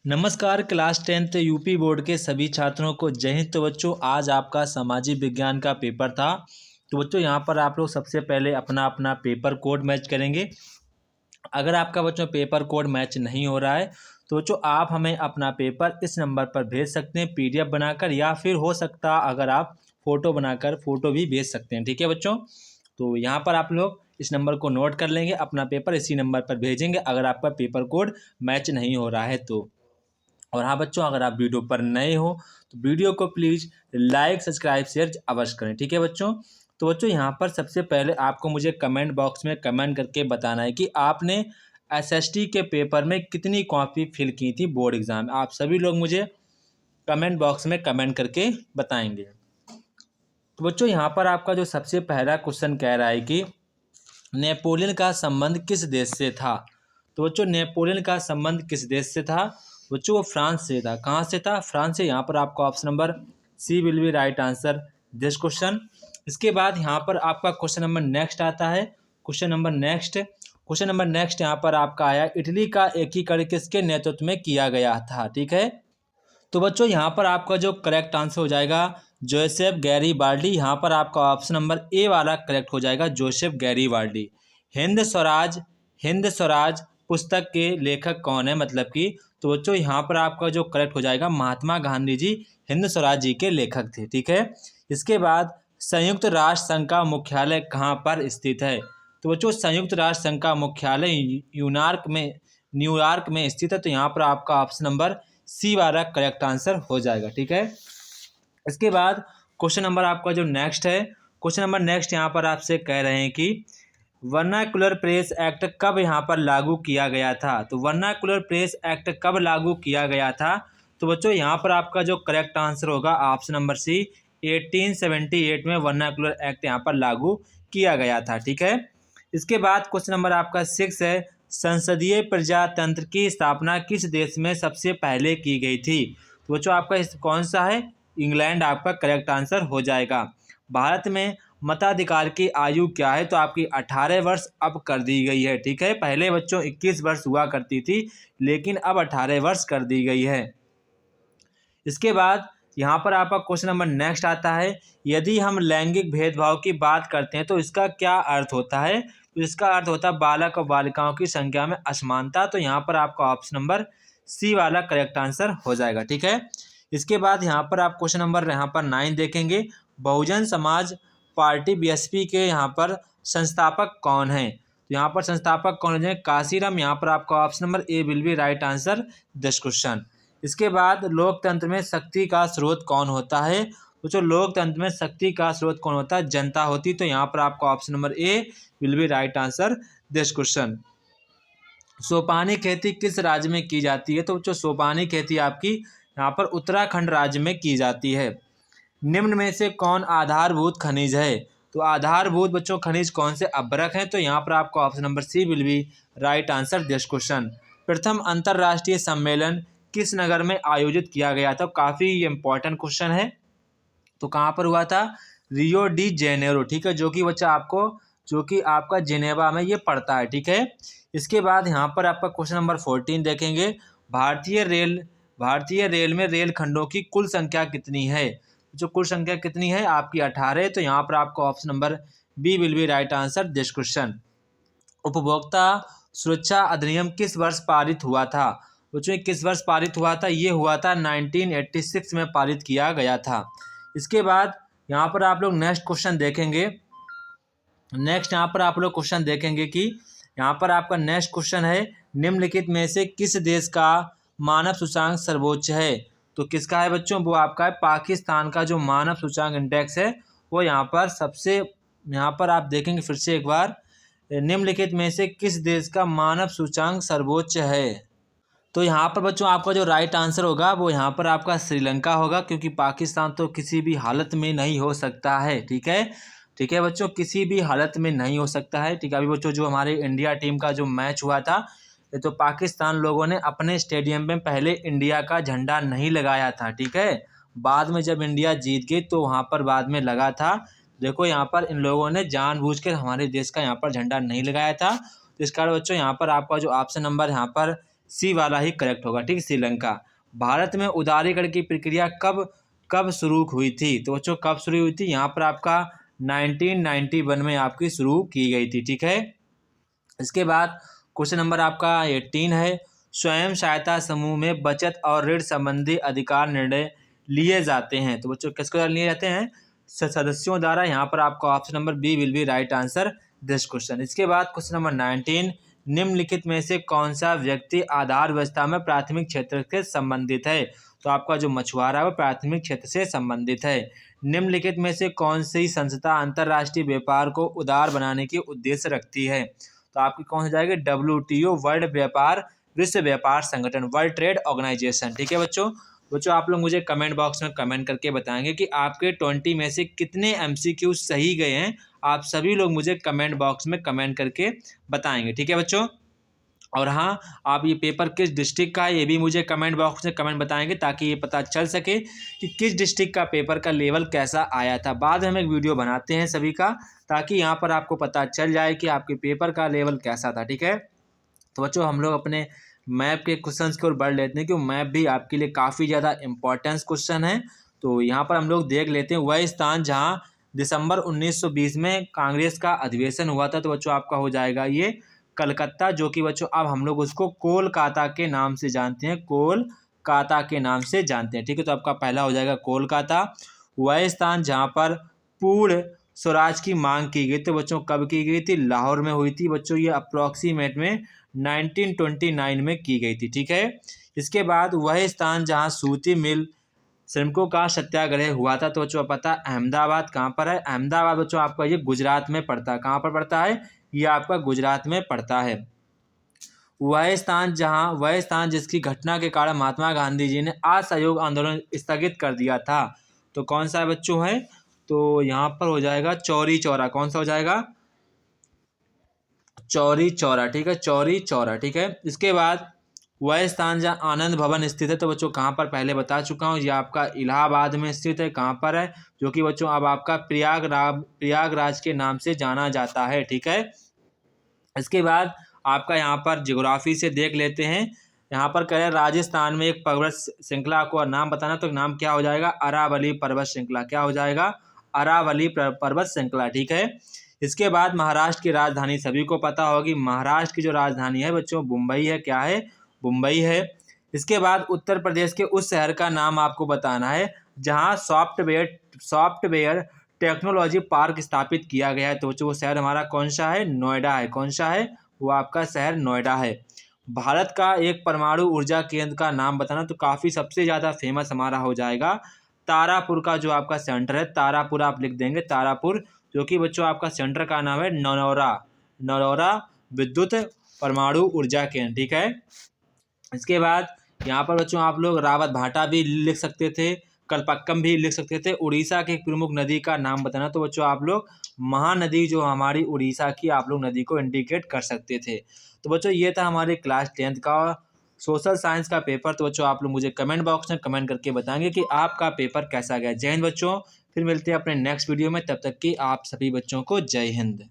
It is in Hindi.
नमस्कार क्लास 10th यूपी बोर्ड के सभी छात्रों को जय हिंद। तो बच्चों आज आपका सामाजिक विज्ञान का पेपर था। तो बच्चों यहाँ पर आप लोग सबसे पहले अपना अपना पेपर कोड मैच करेंगे। अगर आपका बच्चों पेपर कोड मैच नहीं हो रहा है तो बच्चों आप हमें अपना पेपर इस नंबर पर भेज सकते हैं पीडीएफ बनाकर, या फिर हो सकता अगर आप फ़ोटो बनाकर फ़ोटो भी भेज सकते हैं। ठीक है बच्चों, तो यहाँ पर आप लोग इस नंबर को नोट कर लेंगे, अपना पेपर इसी नंबर पर भेजेंगे अगर आपका पेपर कोड मैच नहीं हो रहा है तो। और हाँ बच्चों, अगर आप वीडियो पर नए हो तो वीडियो को प्लीज़ लाइक सब्सक्राइब शेयर अवश्य करें। ठीक है बच्चों, तो बच्चों यहाँ पर सबसे पहले आपको मुझे कमेंट बॉक्स में कमेंट करके बताना है कि आपने एसएसटी के पेपर में कितनी कॉपी फिल की थी बोर्ड एग्ज़ाम। आप सभी लोग मुझे कमेंट बॉक्स में कमेंट करके बताएंगे। तो बच्चों यहाँ पर आपका जो सबसे पहला क्वेश्चन कह रहा है कि नेपोलियन का संबंध किस देश से था। तो बच्चों नेपोलियन का संबंध किस देश से था? बच्चों वो फ्रांस से था। कहाँ से था? फ्रांस से। यहाँ पर आपका option number C will be right answer this question. इसके बाद यहाँ पर आपका क्वेश्चन नंबर नेक्स्ट आता है। क्वेश्चन नंबर नेक्स्ट यहाँ पर आपका आया, इटली का एकीकरण किसके नेतृत्व में किया गया था। ठीक है, तो बच्चों यहाँ पर आपका जो करेक्ट आंसर हो जाएगा जोसेफ गैरीबाल्डी। यहाँ पर आपका ऑप्शन नंबर ए वाला करेक्ट हो जाएगा, जोसेफ गैरीबाल्डी। हिंद स्वराज पुस्तक के लेखक कौन है, मतलब कि तो बच्चों यहाँ पर आपका जो करेक्ट हो जाएगा महात्मा गांधी जी हिंद स्वराज जी के लेखक थे। ठीक है, इसके बाद संयुक्त राष्ट्र संघ का मुख्यालय कहाँ पर स्थित है। तो बच्चों संयुक्त राष्ट्र संघ का मुख्यालय न्यूयॉर्क में स्थित है। तो यहाँ पर आपका ऑप्शन नंबर सी वाला करेक्ट आंसर हो जाएगा। ठीक है, इसके बाद क्वेश्चन नंबर आपका जो नेक्स्ट है, क्वेश्चन नंबर नेक्स्ट यहाँ पर आपसे कह रहे हैं कि वर्नाकुलर प्रेस एक्ट कब यहाँ पर लागू किया गया था। तो वर्नाकुलर प्रेस एक्ट कब लागू किया गया था? तो बच्चों यहाँ पर आपका जो करेक्ट आंसर होगा ऑप्शन नंबर सी, 1878 में वर्नाकुलर एक्ट यहाँ पर लागू किया गया था। ठीक है, इसके बाद क्वेश्चन नंबर आपका 6 है, संसदीय प्रजातंत्र की स्थापना किस देश में सबसे पहले की गई थी। तो बच्चों आपका कौन सा है? इंग्लैंड आपका करेक्ट आंसर हो जाएगा। भारत में मताधिकार की आयु क्या है? तो आपकी 18 वर्ष अब कर दी गई है। ठीक है, पहले बच्चों 21 वर्ष हुआ करती थी, लेकिन अब 18 वर्ष कर दी गई है। इसके बाद यहाँ पर आपका क्वेश्चन नंबर नेक्स्ट आता है, यदि हम लैंगिक भेदभाव की बात करते हैं तो इसका क्या अर्थ होता है। तो इसका अर्थ होता है बालक और बालिकाओं की संख्या में असमानता। तो यहाँ पर आपका ऑप्शन नंबर सी वाला करेक्ट आंसर हो जाएगा। ठीक है, इसके बाद यहाँ पर आप क्वेश्चन नंबर यहाँ पर 9 देखेंगे, बहुजन समाज पार्टी बीएसपी के यहाँ पर संस्थापक कौन है। तो यहाँ पर संस्थापक कौन है? काशीराम। यहाँ पर आपका option number A will be right answer this question. इसके बाद लोकतंत्र में शक्ति का स्रोत कौन होता है। तो जो लोकतंत्र में शक्ति का स्रोत कौन होता है? जनता होती। तो यहाँ पर आपका option number A will be right answer this question. सोपानी खेती किस राज्य में की जाती है। तो जो सोपानी खेती आपकी यहाँ पर उत्तराखंड राज्य में की जाती है। निम्न में से कौन आधारभूत खनिज है। तो आधारभूत बच्चों खनिज कौन से? अभ्रक हैं। तो यहाँ पर आपका option number C will be right answer this question. प्रथम अंतर्राष्ट्रीय सम्मेलन किस नगर में आयोजित किया गया था? काफ़ी इंपॉर्टेंट क्वेश्चन है। तो कहाँ पर हुआ था? Rio de Janeiro. ठीक है, जो कि आपका जिनेवा में ये पड़ता है। ठीक है, इसके बाद यहाँ पर आपका क्वेश्चन नंबर 14 देखेंगे, भारतीय रेल में रेल खंडों की कुल संख्या कितनी है। जो कुल संख्या कितनी है आपकी 18। तो यहाँ पर आपका option number B will be right answer this question. उपभोक्ता सुरक्षा अधिनियम किस वर्ष पारित हुआ था। बच्चों किस वर्ष पारित हुआ था? ये हुआ था 1986 में पारित किया गया था। इसके बाद यहाँ पर आप लोग नेक्स्ट क्वेश्चन देखेंगे। यहाँ पर आप लोग क्वेश्चन देखेंगे कि यहाँ पर आपका नेक्स्ट क्वेश्चन है, निम्नलिखित में से किस देश का मानव सूचकांक सर्वोच्च है। तो किसका है बच्चों? वो आपका है पाकिस्तान का जो मानव सूचकांक इंडेक्स है वो यहाँ पर आप देखेंगे फिर से एक बार, निम्नलिखित में से किस देश का मानव सूचकांक सर्वोच्च है। तो यहाँ पर बच्चों आपका जो राइट आंसर होगा वो यहाँ पर आपका श्रीलंका होगा, क्योंकि पाकिस्तान तो किसी भी हालत में नहीं हो सकता है। ठीक है बच्चों, किसी भी हालत में नहीं हो सकता है। ठीक है, अभी बच्चों जो हमारे इंडिया टीम का जो मैच हुआ था तो पाकिस्तान लोगों ने अपने स्टेडियम में पहले इंडिया का झंडा नहीं लगाया था। ठीक है, बाद में जब इंडिया जीत गई तो वहाँ पर बाद में लगा था। देखो यहाँ पर इन लोगों ने जानबूझ कर हमारे देश का यहाँ पर झंडा नहीं लगाया था। तो इस कारण बच्चों यहाँ पर आपका जो ऑप्शन नंबर यहाँ पर सी वाला ही करेक्ट होगा, ठीक है। श्रीलंका। भारत में उदारीकरण की प्रक्रिया कब शुरू हुई थी? तो बच्चों कब शुरू हुई थी? यहाँ पर आपका 1991 में आपकी शुरू की गई थी, ठीक है। इसके बाद क्वेश्चन नंबर आपका 18 है, स्वयं सहायता समूह में बचत और ऋण संबंधी अधिकार निर्णय लिए जाते हैं। तो बच्चों किसके द्वारा लिए जाते हैं? सदस्यों द्वारा। यहाँ पर आपका option number B will be right answer this question. इसके बाद क्वेश्चन नंबर 19, निम्नलिखित में से कौन सा व्यक्ति आधार व्यवस्था में प्राथमिक क्षेत्र से संबंधित है? तो आपका जो मछुआरा है वो प्राथमिक क्षेत्र से संबंधित है। निम्नलिखित में से कौन सी संस्था अंतर्राष्ट्रीय व्यापार को उदार बनाने के उद्देश्य रखती है? तो आपकी कौन सा जाएगी? WTO, विश्व व्यापार संगठन, वर्ल्ड ट्रेड ऑर्गेनाइजेशन, ठीक है बच्चों। आप लोग मुझे कमेंट बॉक्स में कमेंट करके बताएंगे कि आपके 20 में से कितने MCQ सही गए हैं। आप सभी लोग मुझे कमेंट बॉक्स में कमेंट करके बताएंगे, ठीक है बच्चों। और हाँ, आप ये पेपर किस डिस्ट्रिक्ट का है ये भी मुझे कमेंट बॉक्स में कमेंट बताएंगे, ताकि ये पता चल सके कि किस डिस्ट्रिक्ट का पेपर का लेवल कैसा आया था। बाद में हम एक वीडियो बनाते हैं सभी का, ताकि यहाँ पर आपको पता चल जाए कि आपके पेपर का लेवल कैसा था, ठीक है। तो बच्चों हम लोग अपने मैप के क्वेश्चंस की ओर बढ़ लेते हैं, क्योंकि मैप भी आपके लिए काफ़ी ज़्यादा इंपॉर्टेंस क्वेश्चन है। तो यहाँ पर हम लोग देख लेते हैं, वह स्थान जहाँ दिसंबर 1920 में कांग्रेस का अधिवेशन हुआ था। तो बच्चों आपका हो जाएगा ये कलकत्ता, जो कि बच्चों अब हम लोग उसको कोलकाता के नाम से जानते हैं, कोलकाता के नाम से जानते हैं, ठीक है। तो आपका पहला हो जाएगा कोलकाता। वह स्थान जहाँ पर पूर्ण स्वराज की मांग की गई, तो बच्चों कब की गई थी? लाहौर में हुई थी बच्चों, ये अप्रॉक्सीमेट में 1929 में की गई थी, ठीक है। इसके बाद वह स्थान जहाँ सूती मिल श्रमिकों का सत्याग्रह हुआ था, तो बच्चों पता अहमदाबाद कहाँ पर है? अहमदाबाद बच्चों आपका ये गुजरात में पड़ता है। कहाँ पर पड़ता है? ये आपका गुजरात में पड़ता है। वह स्थान जिसकी घटना के कारण महात्मा गांधी जी ने असहयोग आंदोलन स्थगित कर दिया था, तो कौन सा बच्चों है? तो यहाँ पर हो जाएगा चौरी चौरा। कौन सा हो जाएगा? चौरी चौरा, ठीक है, चौरी चौरा, ठीक है। इसके बाद वह स्थान जहाँ आनंद भवन स्थित है, तो बच्चों कहाँ पर? पहले बता चुका हूँ, ये आपका इलाहाबाद में स्थित है। कहाँ पर है? जो कि बच्चों अब आपका प्रयागराज के नाम से जाना जाता है, ठीक है। इसके बाद आपका यहाँ पर ज्योग्राफी से देख लेते हैं। यहाँ पर कह रहे हैं राजस्थान में एक पर्वत श्रृंखला को नाम बताना, तो नाम क्या हो जाएगा? अरावली पर्वत श्रृंखला। क्या हो जाएगा? अरावली पर्वत श्रृंखला, ठीक है। इसके बाद महाराष्ट्र की राजधानी सभी को पता होगी, महाराष्ट्र की जो राजधानी है बच्चों मुंबई है। क्या है? मुंबई है। इसके बाद उत्तर प्रदेश के उस शहर का नाम आपको बताना है जहाँ सॉफ्टवेयर टेक्नोलॉजी पार्क स्थापित किया गया है। तो वो शहर हमारा कौन सा है? नोएडा है। कौन सा है? वो आपका शहर नोएडा है। भारत का एक परमाणु ऊर्जा केंद्र का नाम बताना, तो काफ़ी सबसे ज़्यादा फेमस हमारा हो जाएगा तारापुर का जो आपका सेंटर है, तारापुर आप लिख देंगे, तारापुर, जो कि बच्चों आपका सेंटर का नाम है नरौरा विद्युत परमाणु ऊर्जा केंद्र, ठीक है। इसके बाद यहाँ पर बच्चों आप लोग रावत भाटा भी लिख सकते थे, कलपक्कम भी लिख सकते थे। उड़ीसा की एक प्रमुख नदी का नाम बताना, तो बच्चों आप लोग महानदी जो हमारी उड़ीसा की, आप लोग नदी को इंडिकेट कर सकते थे। तो बच्चों ये था हमारे क्लास 10th का सोशल साइंस का पेपर। तो बच्चों आप लोग मुझे कमेंट बॉक्स में कमेंट करके बताएंगे कि आपका पेपर कैसा गया। जय हिंद बच्चों, फिर मिलते हैं अपने नेक्स्ट वीडियो में, तब तक कि आप सभी बच्चों को जय हिंद।